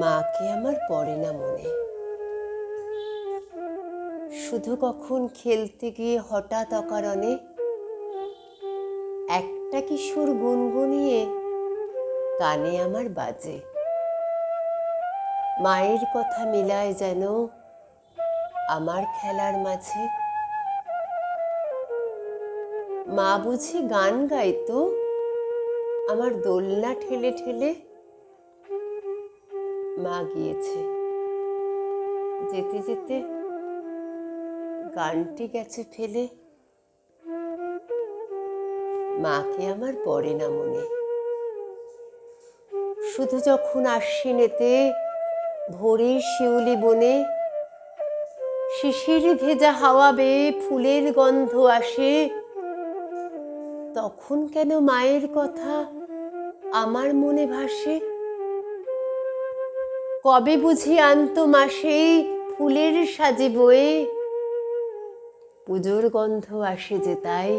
মাকে আমার পড়ে না মনে। শুধু কখন খেলতে গিয়ে হঠাৎ অকারণে একটা কিশোর গুনগুনিয়ে কানে আমার বাজে। মায়ের কথা মিলায় যেন আমার খেলার মাঝে। মা বুঝি গান গাইতো আমার দোলনা ঠেলে ঠেলে। মা গিয়েছে, যেতে যেতে গানটি গেছে ফেলে। মাকে আমার পড়ে না মনে। শুধু যখন আশ্বিনেতে ভোরের শিউলি বনে শিশির ভেজা হাওয়া বেয়ে ফুলের গন্ধ আসে, তখন কেন মায়ের কথা আমার মনে ভাসে। কবে বুঝি আনতো মাসেই ফুলের সাজে বয়ে, পুজোর গন্ধ আসে যে তাই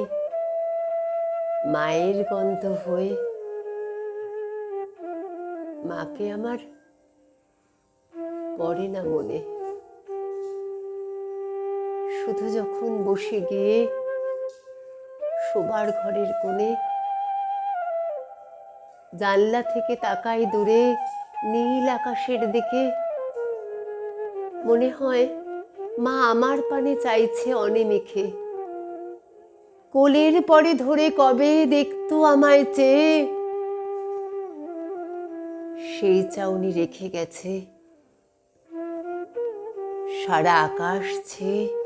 মায়ের গন্ধ হয়ে। মাকে আমার পড়ে না মনে। শুধু যখন বসে গিয়ে শোবার ঘরের কোণে জানলা থেকে তাকাই দূরে নীল আকাশের দিকে, মনে হয় মা আমার পানে চাইছে অনেমেখে। কোলের পরে ধরে কবে দেখতো আমায় চেয়ে, সেই চাউনি রেখে গেছে সারা আকাশ ছেয়ে।